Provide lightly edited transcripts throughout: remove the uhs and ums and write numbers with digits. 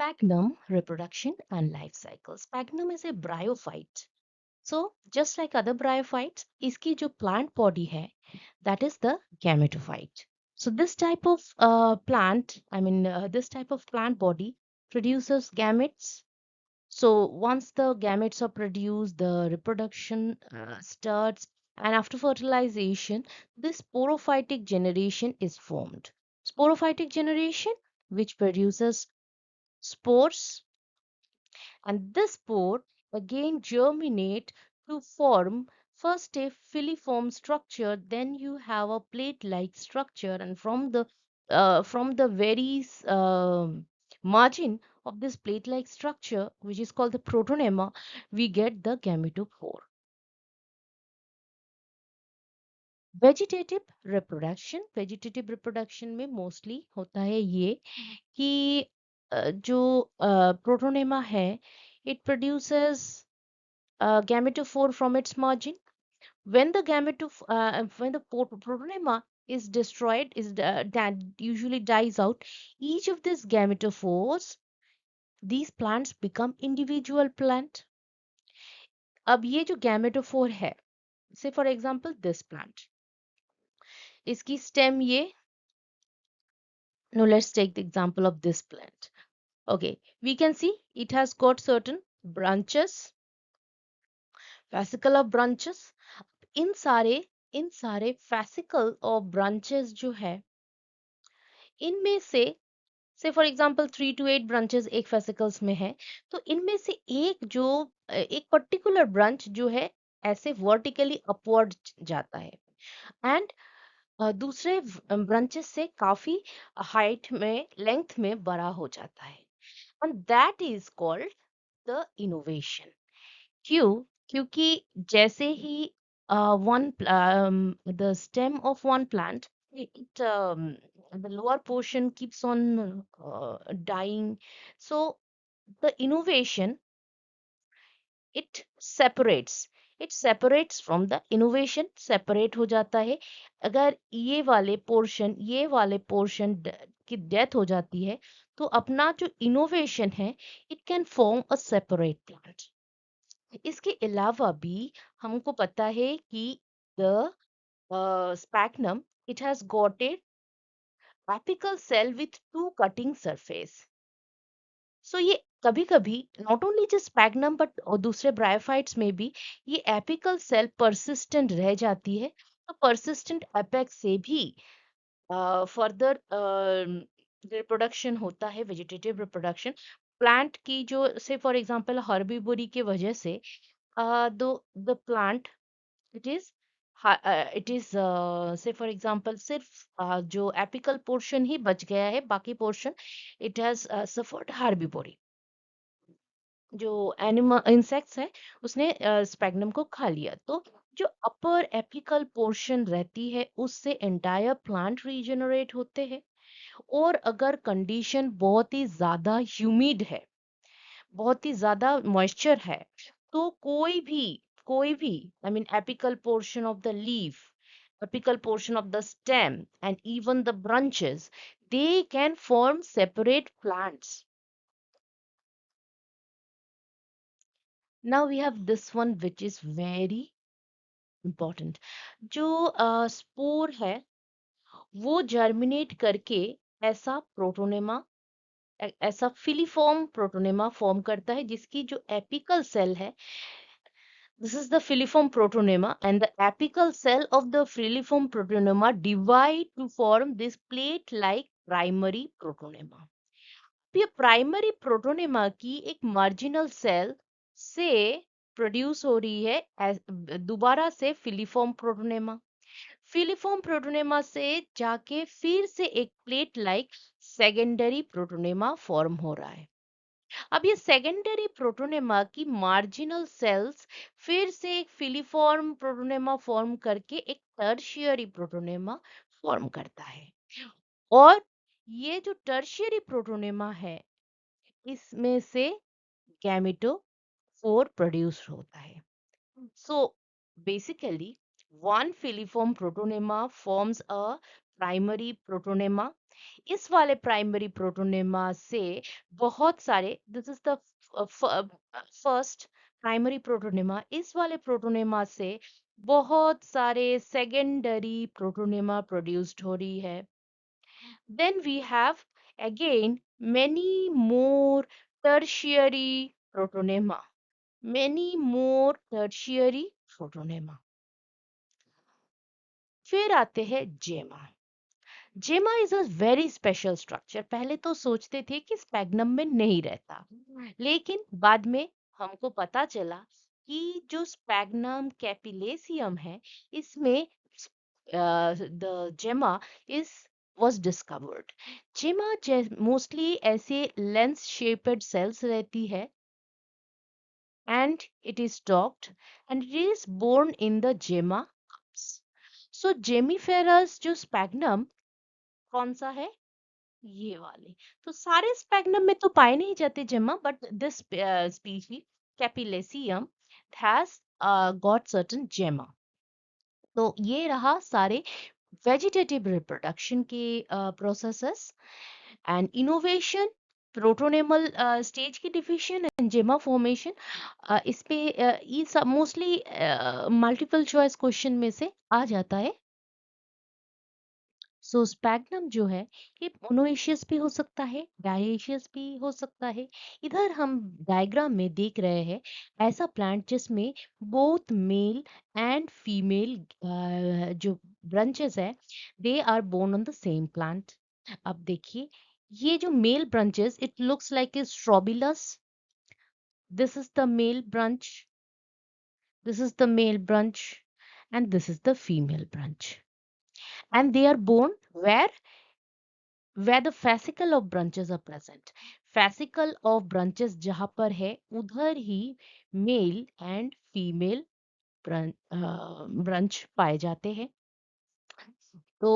Sphagnum reproduction and life cycle. Sphagnum is a bryophyte. So just like other bryophytes, इसकी जो plant body है, that is the gametophyte. So this type of this type of plant body produces gametes. So once the gametes are produced, the reproduction starts, and after fertilization, this sporophytic generation is formed. Sporophytic generation, which produces spores, and this spore again germinate to form first a filiform structure, then you have a plate like structure, and from the very margin of this plate like structure, which is called the protonema, we get the gametophore. Vegetative reproduction में mostly होता है ये कि जो protonema है, it produces gametophore from its margin. When the protonema is destroyed, that usually dies out, each of these gametophores, these plants become individual plant. अब ये जो gametophore है, say for example this plant, इसकी stem ये, now let's take the example of this plant. Okay, we can see it has got certain branches, fascicle of branches. इन सारे fascicle और branches जो है, इनमें से फॉर एग्जांपल 3 to 8 ब्रांचेस एक fascicles में है, तो इनमें से एक पर्टिकुलर ब्रांच जो है ऐसे वर्टिकली अपवर्ड जाता है, एंड दूसरे ब्रांचेस से काफी हाइट में, लेंथ में बड़ा हो जाता है, and that is called the innovation. क्यों? क्योंकि जैसे ही one the stem of one plant, it the lower portion keeps on dying. So the innovation, it separates it separates from the innovation, separate हो जाता है. अगर ये वाले पोर्शन की डेथ हो जाती है, तो अपना जो इनोवेशन है, it can form a separate plant. इसके अलावा भी हमको पता है कि the sphagnum, it has got a apical cell with two cutting surface. So ये कभी कभी not only just sphagnum but दूसरे ब्रायोफाइट्स में भी ये एपिकल सेल परसिस्टेंट रह जाती है, तो परसिस्टेंट एपेक्स से भी फर्दर रिप्रोडक्शन होता है, वेजिटेटिव रिप्रोडक्शन. प्लांट की जो से फॉर एग्जांपल हर्बीवोरी के वजह से the plant, it is it is से फॉर एग्जांपल सिर्फ जो एपिकल पोर्शन ही बच गया है, बाकी पोर्शन इट हैज सफर्ड हार्बिवोरी. जो एनिमल इंसेक्ट्स है, उसने स्पैग्नम को खा लिया, तो जो अपर एपिकल पोर्शन रहती है उससे एंटायर प्लांट रीजनरेट होते हैं. और अगर कंडीशन बहुत ही ज्यादा ह्यूमिड है, बहुत ही ज्यादा मॉइस्चर है, तो कोई भी I mean apical portion of the leaf, apical portion of the stem, and even the branches, they can form separate plants. Now we have this one which is very important. जो spore है, वो germinate करके ऐसा protonema, ऐसा filiform protonema form करता है, जिसकी जो एपिकल सेल है, this is the filiform protonema, and the apical cell of the filiform protonema divide to form this plate like primary protonema. ये प्राइमरी प्रोटोनेमा की एक मार्जिनल सेल से प्रोड्यूस हो रही है दोबारा से फिलीफॉर्म प्रोटोनेमा से जाके फिर से एक plate like secondary protonema form हो रहा है. अब ये सेकेंडरी प्रोटोनेमा की मार्जिनल सेल्स फिर से एक फिलीफॉर्म प्रोटोनेमा फॉर्म करके एक टर्शियरी प्रोटोनेमा फॉर्म करता है. और ये जो टर्शियरी प्रोटोनेमा है, इसमें से गैमेटोफोर प्रोड्यूस होता है. So basically, one filiform protonema forms a primary protonema, इस वाले प्राइमरी प्रोटोनेमा से बहुत सारे, this is the first primary protonema, इस वाले प्रोटोनेमा से बहुत सारे सेकेंडरी प्रोटोनेमा प्रोड्यूस्ड हो रही है. Then we have again many more tertiary protonema. Many more tertiary protonema. फिर आते हैं जेमा. जेमा is a very special structure. पहले तो सोचते थे कि स्पैग्नम में नहीं रहता, लेकिन बाद में हमको पता चला कि जो स्पैग्नम कैपिलेसियम है, इसमें द जेमा इज was discovered. जेमा मोस्टली ऐसे लेंस शेपेड सेल्स रहती है, and it is stalked and it is born in the gemma cups. So जेमिफेरस जो स्पैग्नम कौन सा है, ये वाले. तो सारे स्पैग्नम में तो पाए नहीं जाते gemma, but this species capillaceum has got certain gemma. तो ये रहा सारे वेजिटेटिव रिप्रोडक्शन के processes and innovation, protonemal stage की डिफिशन एंड जेमा फॉर्मेशन. इस पे ये सब मोस्टली मल्टीपल चॉइस क्वेश्चन में से आ जाता है. सो स्पैग्नम जो है ये मोनोएशियस भी हो सकता है, डायेशियस भी हो सकता है. इधर हम डायग्राम में देख रहे हैं ऐसा प्लांट जिसमें बोथ मेल एंड फीमेल जो ब्रांचेस है, they are borne on the same plant. अब देखिए, ये जो male branches, it looks like a strobilus. This is the male branch, this is the male branch, and this is the female branch, and they are born where the fascicle of branches are present. Fascicle of branches जहां पर है, उधर ही mail and female branch पाए जाते हैं. तो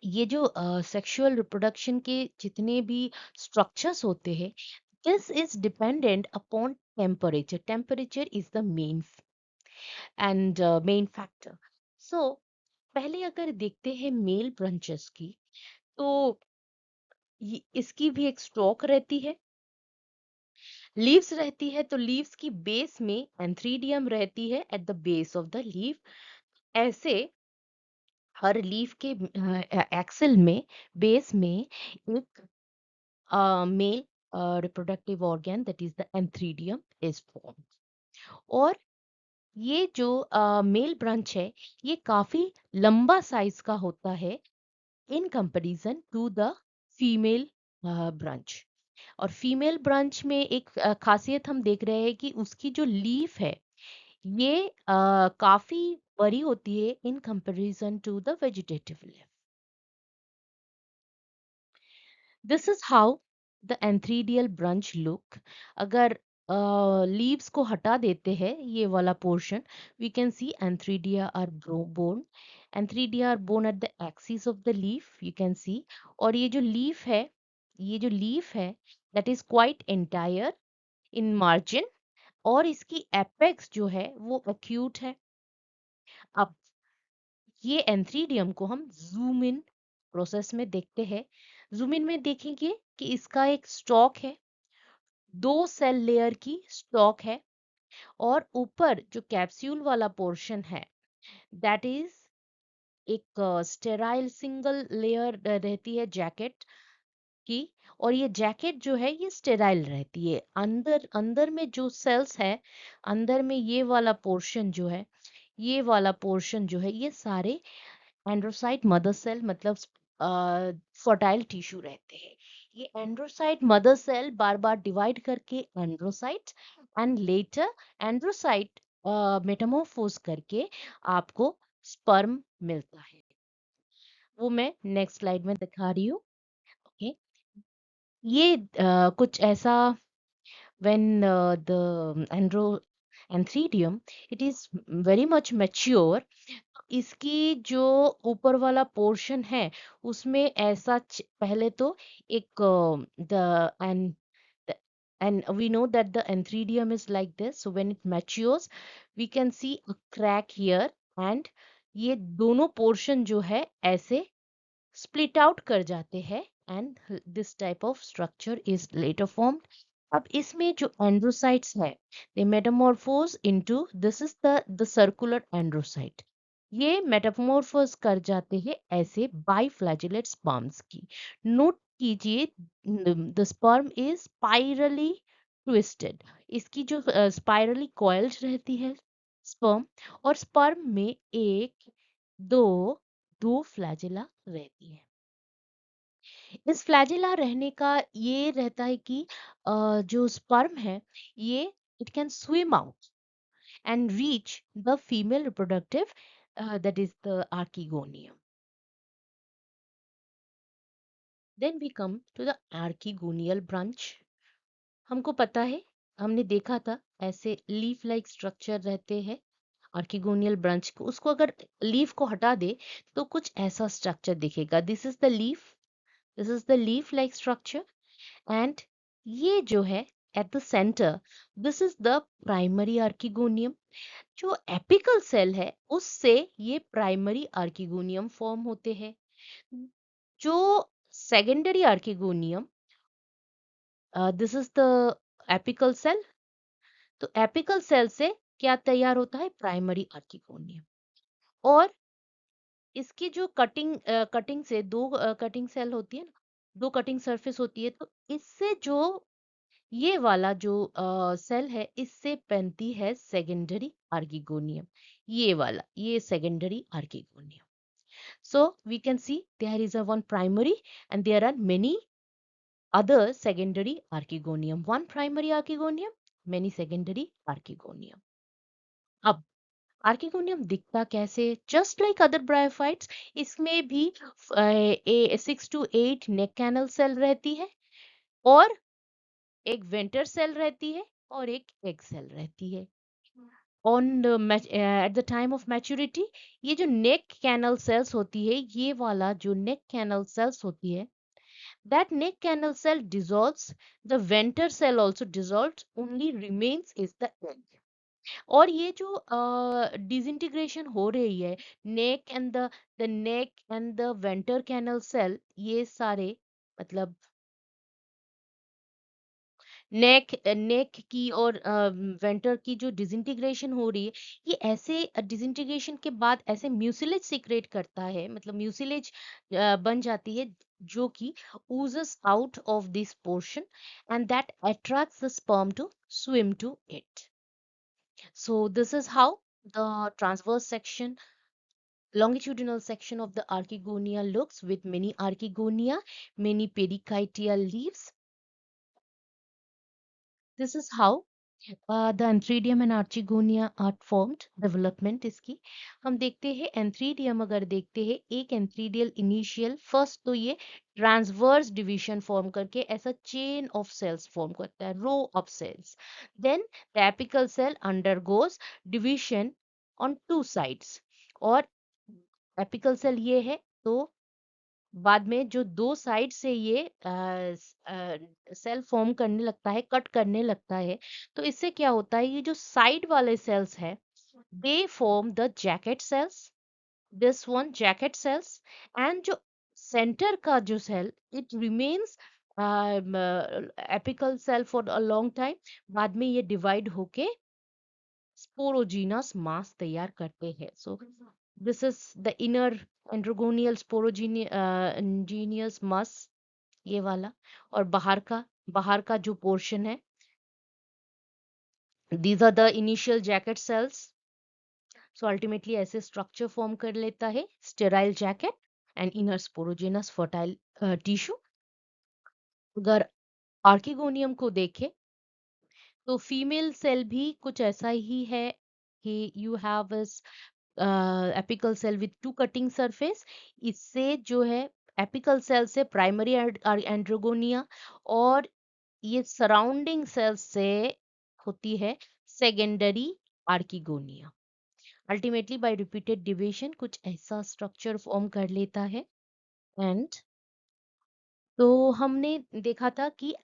ये जो सेक्सुअल रिप्रोडक्शन के जितने भी स्ट्रक्चर्स होते हैं, this is dependent upon temperature. Temperature is the main factor. So पहले अगर देखते हैं मेल ब्रांचेस की, तो इसकी भी एक स्टॉक रहती है, लीव्स रहती है. तो लीव्स की बेस में एंथ्रीडियम रहती है at the base of the leaf. ऐसे हर लीफ के एक्सेल में, बेस में एक male reproductive organ that is the antheridium is form. और ये जो मेल ब्रांच है, ये काफी लंबा साइज का होता है in comparison to the female branch. और फीमेल ब्रांच में एक खासियत हम देख रहे हैं कि उसकी जो लीफ है, ये काफी बड़ी होती है in comparison to the vegetative leaf. This is how the antheridial branch look. अगर लीव्स को हटा देते हैं, ये वाला portion, we can see antheridia are borne. Antheridia are borne at the axis of the leaf, you can see. और ये जो लीफ है, ये जो लीफ है, that is quite entire in margin, और इसकी एपेक्स जो है वो एक्यूट है. अब ये एंथ्रीडियम को हम जूम इन प्रोसेस में देखते हैं. जूम इन में देखेंगे कि इसका एक स्टॉक है, 2 सेल लेयर की स्टॉक है, और ऊपर जो कैप्सूल वाला पोर्शन है, दैट इज एक स्टेराइल सिंगल लेयर रहती है जैकेट की. और ये जैकेट जो है ये स्टेराइल रहती है. अंदर अंदर में जो सेल्स है, अंदर में ये वाला पोर्शन जो है, ये वाला पोर्शन जो है, ये सारे एंड्रोसाइट मदर सेल, मतलब फर्टाइल टिश्यू रहते हैं. ये एंड्रोसाइट मदर सेल बार बार डिवाइड करके एंड्रोसाइट, एंड लेटर एंड्रोसाइट मेटामॉर्फोज करके आपको स्पर्म मिलता है. वो मैं नेक्स्ट स्लाइड में दिखा रही हूँ. ओके, ये कुछ ऐसा, when the anthridium, it is very much mature. इसकी जो ऊपर वाला पोर्शन है, उसमें ऐसा पहले तो एक the and we know that the anthridium is like this. So when it matures, we can see a crack here, and ये दोनों पोर्शन जो है ऐसे स्प्लिट आउट कर जाते हैं and this type of structure is later formed. अब इसमें जो एंड्रोसाइट्स है they metamorphose into, this is the circular androcyte. ये मेटामॉर्फोज कर जाते हैं ऐसे बाइफ्लैजिलेट स्पर्म्स की। नोट कीजिए the sperm is spirally twisted. इसकी जो स्पाइरली कॉइल्ड रहती है स्पर्म, और स्पर्म में एक दो दो फ्लैजिला रहती है। इस फ्लैजिला रहने का ये रहता है कि जो स्पर्म है ये it can swim out and reach the female reproductive, that is the archegonium. Then we come to the archegonial branch. हमको पता है, हमने देखा था ऐसे लीफ लाइक स्ट्रक्चर रहते हैं आर्किगोनियल ब्रांच को। उसको अगर लीफ को हटा दे तो कुछ ऐसा स्ट्रक्चर दिखेगा। This is the leaf, this is the leaf like structure, and ये जो है at the centre, this is the primary archegonium. जो एपिकल सेल है उससे ये प्राइमरी आर्किगोनियम फॉर्म होते हैं। जो secondary archegonium, this is the apical cell. तो एपिकल सेल से क्या तैयार होता है? Primary archegonium. और इसकी जो कटिंग से दो कटिंग सेल होती है ना, दो कटिंग सरफेस होती है, तो इससे जो ये वाला जो सेल है इससे बनती है सेकेंडरी आर्किगोनियम। ये वाला, ये secondary archegonium. So we can see there is a one primary and there are many other secondary archegonium. One primary archegonium, many secondary archegonium. अब आर्किगोनियम दिखता कैसे? जस्ट लाइक अदर ब्रायोफाइट्स, इसमें भी 6 to 8 neck canal cell रहती है, और एक vendor cell रहती है, और एक एग सेल रहती है। On at the time of maturity, ये जो नेक कैनल सेल्स होती है, ये वाला जो नेक कैनल सेल्स होती है, that neck canal cell dissolves, the venter cell also dissolves, only remains is the egg. और ये जो डिसइंटीग्रेशन हो रही है, neck and the venter canal cell, ये सारे मतलब नेक की और वेंटर की जो डिसइंटीग्रेशन हो रही है, ये ऐसे डिसइंटीग्रेशन के बाद ऐसे म्यूसिलेज सीक्रेट करता है, मतलब म्यूसिलेज बन जाती है, जो कि oozes out of this portion and that attracts the sperm to swim to it. So this is how the transverse section, longitudinal section of the archegonia looks, with many archegonia, many pericytial leaves. This is how the antheridium and archegonia are formed. Development इसकी हम देखते हैं। Antheridium अगर देखते हैं, एक antheridial initial, first तो ये ट्रांसवर्स डिवीजन फॉर्म करके ऐसा चेन ऑफ सेल्स फॉर्म करता है, row of cells. Then the apical cell undergoes division on two sides, और एपिकल सेल ये है, तो बाद में जो दो साइड से ये सेल फॉर्म करने लगता है, कट करने लगता है, तो इससे क्या होता है, ये जो साइड वाले सेल्स है they form the jacket cells, this one jacket cells, and जो सेंटर का जो cell it remains apical cell for a long time. बाद में ये डिवाइड होके स्पोरोजीनस मास तैयार करते हैं। So this is the inner androgonial sporogenous mass, ये वाला। और बाहर का जो पोर्शन है, these are the initial jacket cells. So ultimately ऐसे स्ट्रक्चर फॉर्म कर लेता है sterile jacket and inner sporogenous fertile tissue. अगर आर्किगोनियम को देखें तो फीमेल सेल भी कुछ ऐसा ही है कि you have apical cell with two cutting surface. इससे जो है एपिकल सेल से प्राइमरी एंड्रोगोनिया, और ये सराउंडिंग सेल से होती है secondary archegonia. Ultimately by repeated division कुछ ऐसा स्ट्रक्चर फॉर्म कर लेता है। एंड तो हमने देखा था कि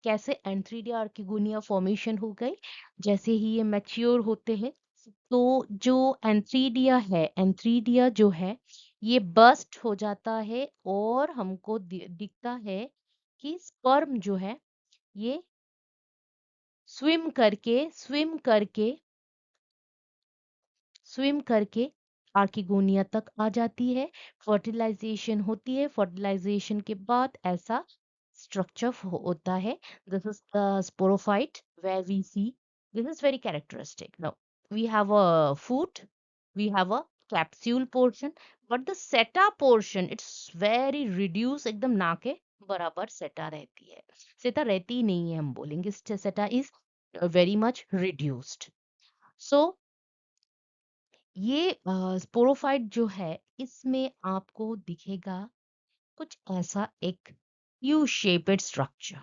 कैसे एंथ्रीडिया आर्किगोनिया फॉर्मेशन हो गई जैसे ही ये मैच्योर होते हैं। तो जो एंथ्रीडिया है, एंथ्रीडिया जो है ये बस्ट हो जाता है और हमको दिखता है कि स्पर्म जो है ये स्विम करके आर्किगोनिया तक आ जाती है। फर्टिलाइजेशन होती है, फर्टिलाइजेशन के बाद ऐसा स्ट्रक्चर होता है। This is the sporophyte where we see this is very characteristic. Now we have a foot, we have a capsule portion, but the seta portion it's very reduce, एकदम ना के बराबर सेटा रहती है। सेटा रहती ही नहीं है, हम बोलेंगे सेटा इज वेरी मच रिड्यूस्ड। सो ये स्पोरोफाइट जो है इसमें आपको दिखेगा कुछ ऐसा एक U shaped structure.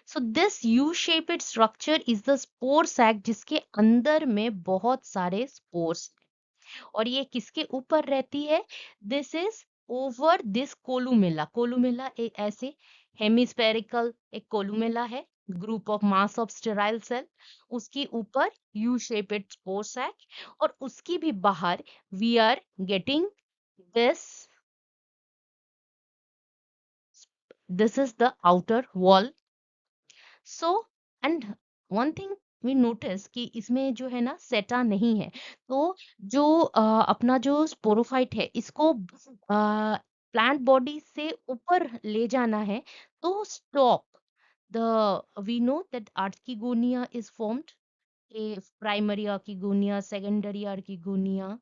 So this U shaped structure is the spore sac जिसके अंदर में बहुत सारे स्पोर्स, और ये किसके ऊपर रहती है? This is over this columella. Columella एक ऐसे हेमिस्फेरिकल एक कोलुमेला है, group of mass of sterile cell, उसके ऊपर यू शेप्ड स्पोर सैक, और उसकी भी बाहर we are getting this this is the outer wall. So and one thing we notice कि इसमें जो है ना सेटा नहीं है, तो जो अपना जो स्पोरोफाइट है इसको प्लांट बॉडी से ऊपर ले जाना है, तो stalk the we know that archegonia is formed, a primary archegonia, secondary archegonia.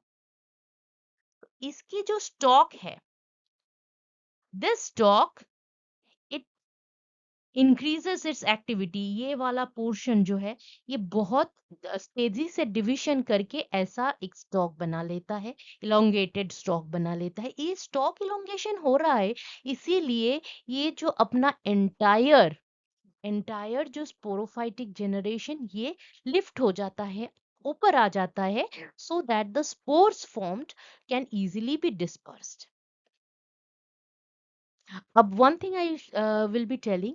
इसकी जो स्टॉक है, this stalk increases its activity. ये वाला पोर्शन जो है ये बहुत तेजी से डिविजन करके ऐसा एक स्टॉक बना लेता है, इलोंगेटेड स्टॉक बना लेता है। ये स्टॉक इलोंगेशन हो रहा है इसीलिए ये जो अपना एंटायर एंटायर जो स्पोरोफाइटिक जनरेशन ये लिफ्ट हो जाता है, ऊपर आ जाता है, so that the spores formed can easily be dispersed. अब one thing I will be telling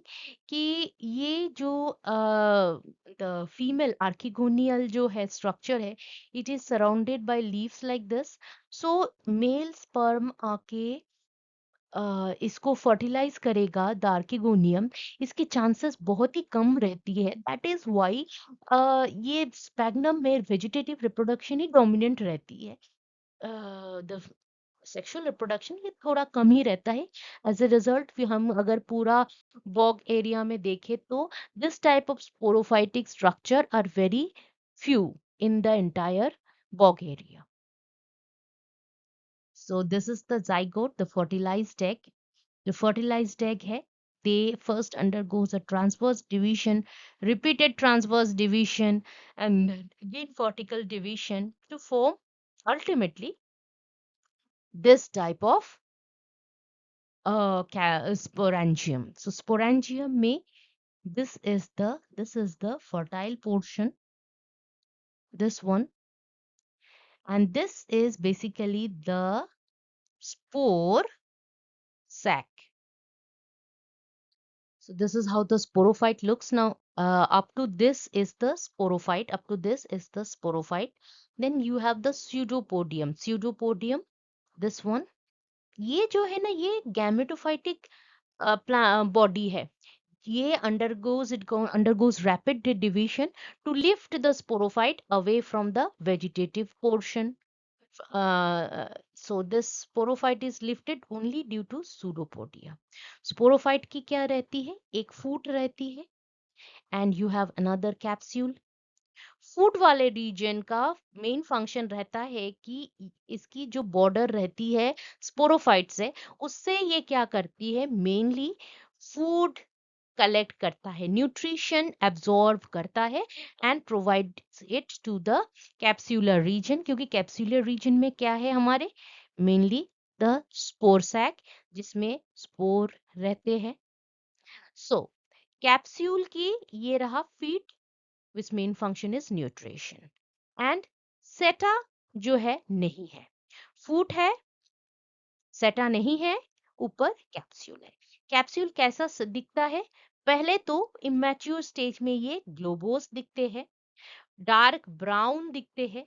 कि ये जो द फीमेल आर्किगोनियल जो है स्ट्रक्चर है, it is surrounded by leaves like this. So mail sperm आके इसको फर्टिलाइज करेगा द आर्किगोनियम, इसकी चांसेस बहुत ही कम रहती है। दैट इज व्हाई ये स्पैग्नम में वेजिटेटिव रिप्रोडक्शन ही डोमिनेंट रहती है। द सेक्सुअल रिप्रोडक्शन ये थोड़ा कम ही रहता है। एज ए रिजल्ट फिर हम अगर पूरा बॉग एरिया में देखें तो this type of sporophytic structure are very few in the entire bog area. So this is the zygote, the fertilized egg. The fertilized egg है, they first undergoes a transverse division, repeated transverse division, and then again vertical division to form ultimately this type of sporangium. So sporangium में this is the fertile portion, this one, and this is basically the spore sac. So this is how the sporophyte looks now. Up to this is the sporophyte. Up to this is the sporophyte. Then you have the pseudopodium. Pseudopodium, this one. ये जो है ना ये gametophytic body है। ये undergoes rapid division to lift the sporophyte away from the vegetative portion. So this sporophyte is lifted only due to pseudopodia. Sporophyte की क्या रहती है? एक फूट रहती है, and you have another capsule. फूट वाले रीजन का मेन फंक्शन रहता है कि इसकी जो बॉर्डर रहती है स्पोरोफाइट से, उससे ये क्या करती है? मेनली फूड कलेक्ट करता है, न्यूट्रिशन एब्जॉर्ब करता है and provides it to the capsular region. क्योंकि कैप्सूलर रीजन में क्या है हमारे? मेनली द स्पोर सैक जिसमें स्पोर रहते हैं। सो कैप्सूल की ये रहा feed which main function is nutrition, and seta जो है नहीं है, फूड है, सेटा नहीं है, ऊपर कैप्सूल है। कैप्सूल कैसा दिखता है? पहले तो इमेच्योर स्टेज में ये ग्लोबोस दिखते हैं, डार्क ब्राउन दिखते हैं,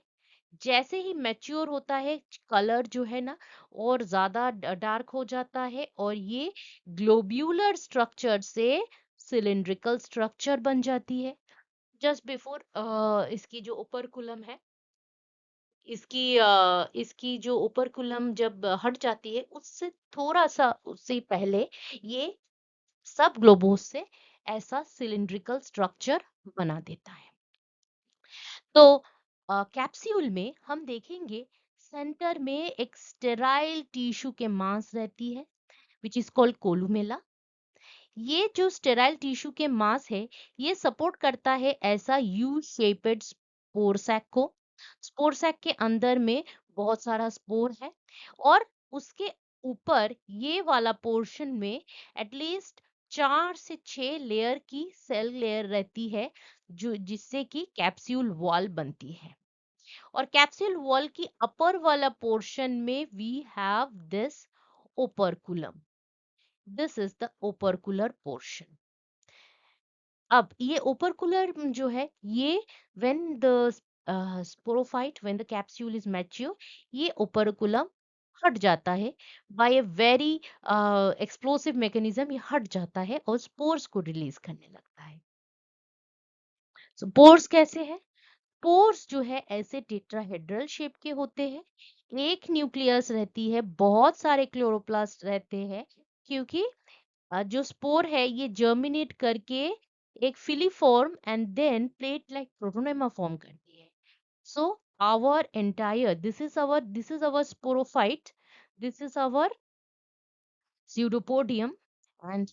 जैसे ही मैच्योर होता है कलर जो है ना और ज्यादा डार्क हो जाता है और ये ग्लोब्यूलर स्ट्रक्चर से सिलिंड्रिकल स्ट्रक्चर बन जाती है। जस्ट बिफोर इसकी जो ओपर्कुलम है, इसकी जो ओपर्कुलम जब हट जाती है उससे थोड़ा सा उससे पहले ये सब ग्लोबोस से ऐसा सिलिंड्रिकल स्ट्रक्चर बना देता है। तो कैप्सूल में हम देखेंगे सेंटर में एक स्टेराइल टिश्यू के मांस रहती है विच इज कॉल्ड कोलुमेला। ये जो स्टेराइल टिश्यू के मांस है ये सपोर्ट करता है ऐसा यू शेपेड स्पोर सैक को। स्पोर सैक के अंदर में बहुत सारा स्पोर है और उसके ऊपर ये वाला पोर्शन में एटलीस्ट 4 से 6 लेयर की सेल लेयर रहती है जो जिससे कि कैप्सूल वॉल बनती है। और कैप्सूल वॉल की अपर वाला पोर्शन में we have this operculum. This is the opercular portion. अब ये ओपर्कुलर जो है ये when the sporophyte when the capsule is mature ये ओपर्कुलम हट जाता है by a very explosive mechanism. ये हट जाता है और स्पोर्स को रिलीज करने लगता है। सो पोर्स कैसे है? पोर्स जो है ऐसे टेट्राहेड्रल शेप के होते हैं। एक न्यूक्लियस रहती है, बहुत सारे क्लोरोप्लास्ट रहते हैं क्योंकि जो स्पोर है ये जर्मिनेट करके एक filiform and then plate like protonema form करती है। So our entire this is our sporophyte, this is our pseudopodium. And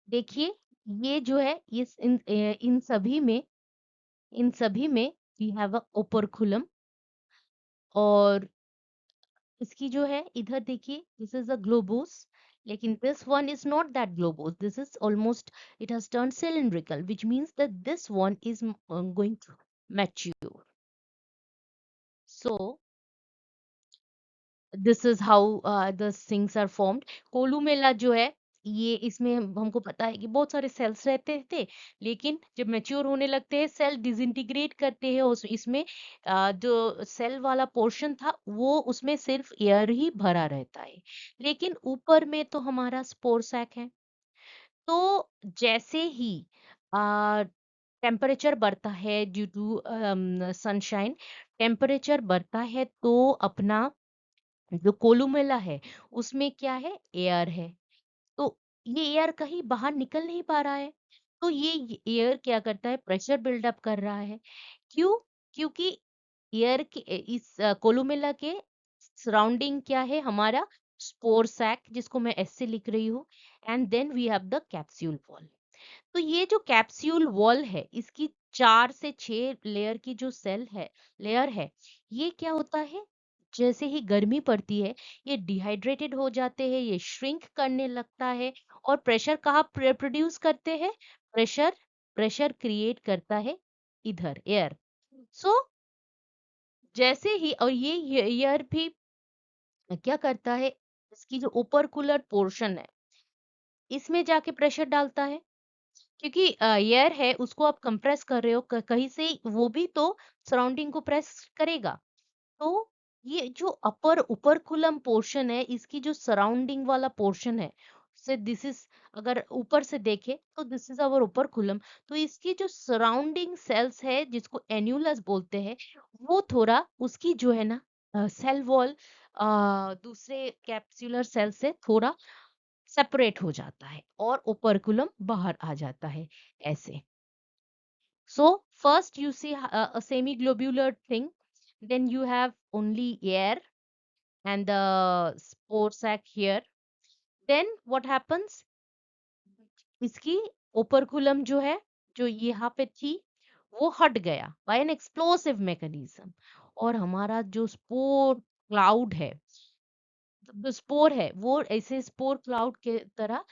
देखिए ये जो है इन सभी में वी हैव अ ओपर्कुलम। और इसकी जो है इधर देखिए दिस इज अ ग्लोबोस, लेकिन this one is not that globose, this is almost it has turn cylindrical which means that this one is going to mature. So this is how the things are formed. Columella जो है ये इसमें हमको पता है कि बहुत सारे सेल्स रहते थे, लेकिन जब मैच्योर होने लगते हैं सेल डिसइंटीग्रेट करते हैं इसमें जो सेल वाला पोर्शन था वो उसमें सिर्फ एयर ही भरा रहता है, लेकिन ऊपर में तो हमारा स्पोर सैक है। तो जैसे ही टेम्परेचर बढ़ता है ड्यू टू सनशाइन, टेम्परेचर बढ़ता है तो अपना जो कोलुमेला है उसमें क्या है, एयर है। तो ये एयर कहीं बाहर निकल नहीं पा रहा है, तो ये एयर क्या करता है, प्रेशर बिल्डअप कर रहा है। क्यों? क्योंकि एयर के इस कोलुमेला के सराउंडिंग क्या है, हमारा स्पोर सैक जिसको मैं एस से लिख रही हूँ, and then we have the capsule wall. तो ये जो कैप्सूल वॉल है इसकी 4 से 6 लेयर की जो सेल है लेयर है, ये क्या होता है, जैसे ही गर्मी पड़ती है ये डिहाइड्रेटेड हो जाते हैं, ये श्रिंक करने लगता है और प्रेशर कहाँ प्रोड्यूस करते हैं, प्रेशर प्रेशर क्रिएट करता है इधर एयर। सो जैसे ही और ये एयर भी क्या करता है, इसकी जो ओपर्कुलर पोर्शन है इसमें जाके प्रेशर डालता है, क्योंकि एयर है उसको आप कंप्रेस कर रहे हो कहीं से वो भी तो सराउंडिंग को प्रेस करेगा। तो ये जो अपर उपरकुलम पोर्शन है इसकी जो सराउंडिंग वाला पोर्शन है से दिस इज, अगर ऊपर से देखे तो दिस इज अवर उपरकुलम। तो इसकी जो सराउंडिंग सेल्स है जिसको एन्यूलस बोलते हैं वो थोड़ा उसकी जो है ना सेल वॉल दूसरे कैप्सुलर सेल से थोड़ा सेपरेट हो जाता है और ओपर्कुलम बाहर आ जाता है ऐसे। So first you see a semi-globular thing, then you have only air and the spore sac here. Then what happens? इसकी ओपर्कुलम जो है जो यहाँ पे थी वो हट गया बाय एन एक्सप्लोसिव मैकेनिज्म, और हमारा जो स्पोर क्लाउड है, जो स्पोर है वो ऐसे स्पोर क्लाउड के तरह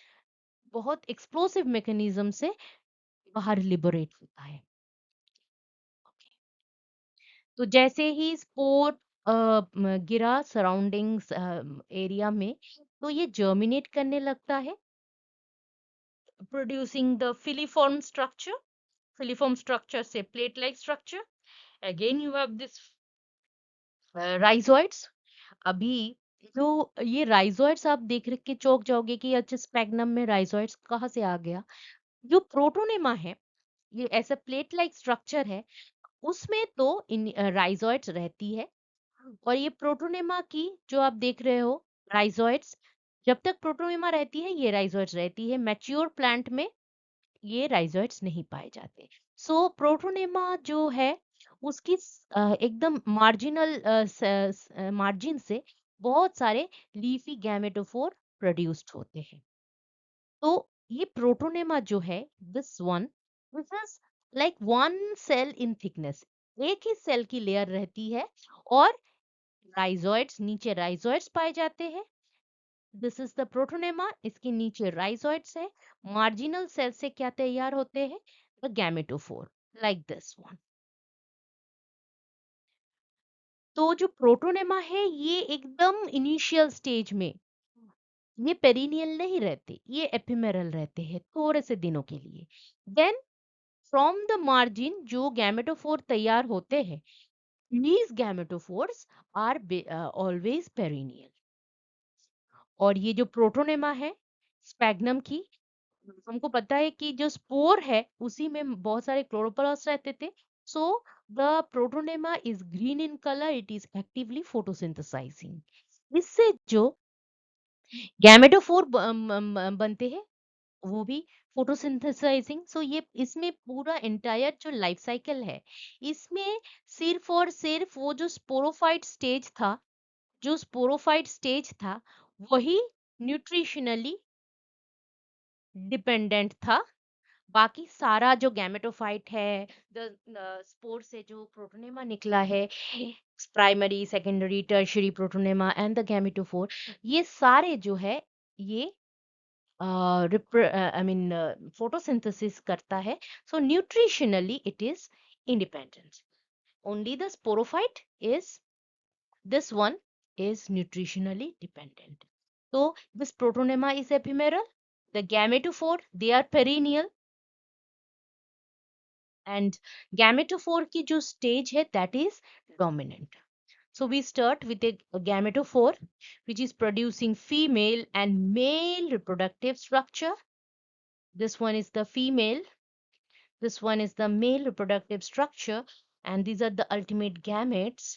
बहुत एक्सप्लोसिव मैकेनिज्म से बाहर लिबरेट होता है। तो जैसे ही स्पोर गिरा सराउंडिंग्स एरिया में तो ये जर्मिनेट करने लगता है, प्रोड्यूसिंग द फिलीफॉर्म स्ट्रक्चर से plate like structure. Again you have this rhizoids, अभी जो ये राइजोइड्स आप देख के चौंक जाओगे कि अच्छा स्पैग्नम में राइजोइड्स कहाँ से आ गया। जो प्रोटोनेमा है, ये ऐसा प्लेट लाइक स्ट्रक्चर है, उसमें तो इन राइजोइड्स रहती है। और ये प्रोटोनेमा की जो आप देख रहे हो राइजोइड्स, जब तक प्रोटोनेमा रहती है ये राइजोइड्स रहती है। मैच्योर प्लांट में ये राइजोइड्स नहीं पाए जाते। सो प्रोटोनेमा जो है उसकी एकदम मार्जिनल मार्जिन से बहुत सारे लीफी गैमेटोफोर प्रोड्यूस्ड होते हैं। तो ये प्रोटोनेमा जो है, this is like one cell in thickness, एक ही सेल की लेयर रहती है। और राइजोइड्स, नीचे राइजोइड्स पाए जाते हैं। दिस इज द प्रोटोनेमा, इसके नीचे राइजोइड्स है। मार्जिनल सेल से क्या तैयार होते हैं, द गैमेटोफोर, लाइक दिस वन। तो जो प्रोटोनेमा है ये एकदम इनिशियल स्टेज में, ये पेरिनियल नहीं रहते, ये एपिमेरल रहते हैं थोड़े से दिनों के लिए। देन फ्रॉम द मार्जिन जो गैमेटोफोर तैयार होते हैं, these gametophores are always perennial। और ये जो प्रोटोनेमा है स्पैग्नम की, हमको पता है कि जो स्पोर है उसी में बहुत सारे क्लोरोप्लास्ट रहते थे। So the protonema is green in colour, it is actively photosynthesising. इससे जो गैमेटोफोर बनते हैं वो भी फोटोसिंथेसाइजिंग। सो ये इसमें पूरा एंटायर जो लाइफ साइकिल है, इसमें सिर्फ और सिर्फ वो जो स्पोरोफाइट स्टेज था, जो स्पोरोफाइट स्टेज था वही न्यूट्रिशनली डिपेंडेंट था। बाकी सारा जो गैमेटोफाइट है, द स्पोर से जो प्रोटोनेमा निकला है, primary secondary tertiary protonema and the gametophore, ये सारे जो है ये आई मीन फोटोसिंथेसिस करता है। So nutritionally it is independent. Only the sporophyte is, this one is nutritionally dependent. So this protonema is ephemeral, the gametophore they are perennial, and gametophore की जो stage है that is dominant. So we start with a gametophore which is producing female and male reproductive structure. This one is the female, this one is the male reproductive structure, and these are the ultimate gametes.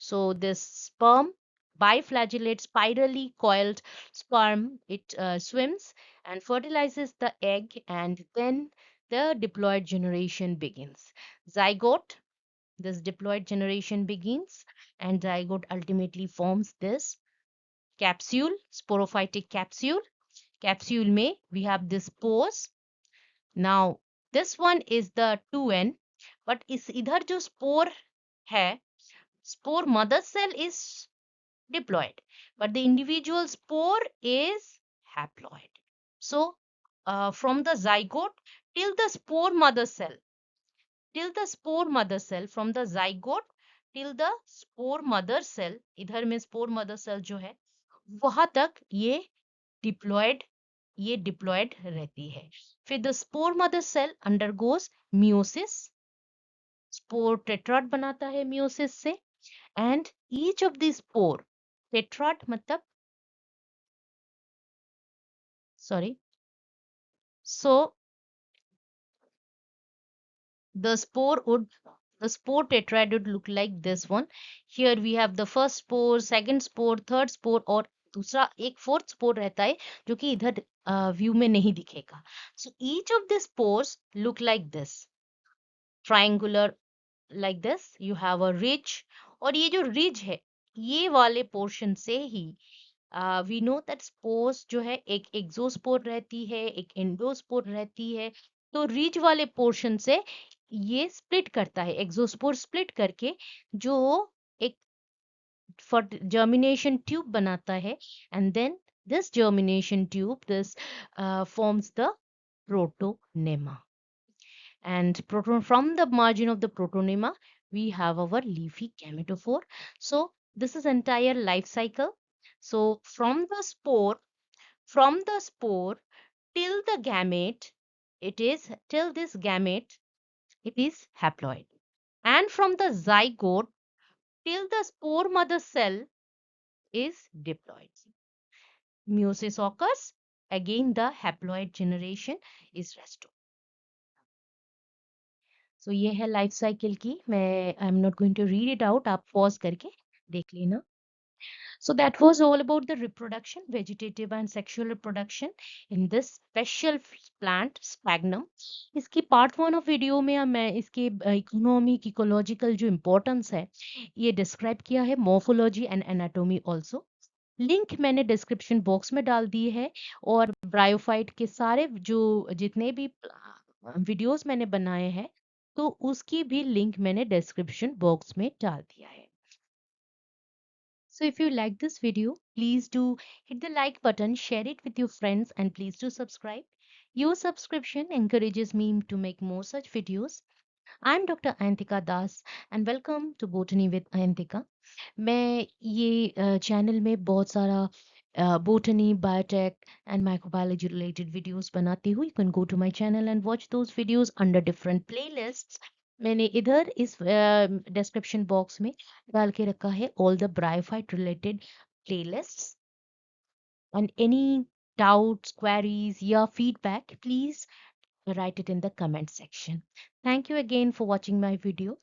So this sperm, biflagellate spirally coiled sperm, it swims and fertilizes the egg, and then the diploid generation begins. Zygote, this diploid generation begins, and zygote ultimately forms this capsule, sporophytic capsule. Capsule may we have this pores. Now this one is the 2n, but इस इधर जो spore है, spore mother cell is diploid, but the individual spore is haploid. So, from the zygote till the spore mother cell, from the zygote till the spore mother cell, इधर में spore mother cell जो है, वहां तक ये diploid रहती है। फिर the spore mother cell undergoes meiosis, spore tetrad बनाता है meiosis से, and each of these spore, tetrad मतलब, sorry, so the spore would, the spore tetrad would look like this one. Here we have the first spore, second spore, third spore, और दूसरा एक fourth spore रहता है जो कि इधर view में नहीं दिखेगा. So each of the spores look like this, triangular like this. You have a ridge, और ये जो ridge है ये वाले portion से ही वी नो दैट स्पोर्स जो है एक एक्सोस्पोर रहती है, एक एंडोस्पोर रहती है। तो रिज वाले पोर्शन से ये स्प्लिट करता है, एक्सोस्पोर स्प्लिट करके जो एक जर्मिनेशन ट्यूब बनाता है, and then this germination tube, this forms the protonema, and from the margin of the protonema we have our leafy gametophore. So this is entire life cycle. So from the spore till the gamete, it is till this gamete, it is haploid, and from the zygote till the spore mother cell is diploid. Meiosis occurs, again the haploid generation is restored. So ये है life cycle की, मैं I am not going to read it out, आप pause करके देख लेना. So that was all about the reproduction, vegetative and sexual reproduction in this special plant sphagnum. इसकी part one of video में मैं इसके इकोनॉमिक इकोलॉजिकल जो importance है ये डिस्क्राइब किया है, morphology and anatomy also. Link मैंने डिस्क्रिप्शन बॉक्स में डाल दी है, और ब्रायोफाइट के सारे जो जितने भी वीडियोस मैंने बनाए हैं तो उसकी भी लिंक मैंने डिस्क्रिप्शन बॉक्स में डाल दिया है. So if you like this video, please do hit the like button, share it with your friends, and please do subscribe. Your subscription encourages me to make more such videos. I'm Dr. Ayantika Das and welcome to Botany with Ayantika. मैं ये channel में बहुत सारा botany, biotech and microbiology related videos बनाती हूँ. You can go to my channel and watch those videos under different playlists. मैंने इधर इस डिस्क्रिप्शन बॉक्स में डाल के रखा है all the bryophyte related playlists. And any doubts, queries, या feedback, please write it in the comment section. Thank you again for watching my video.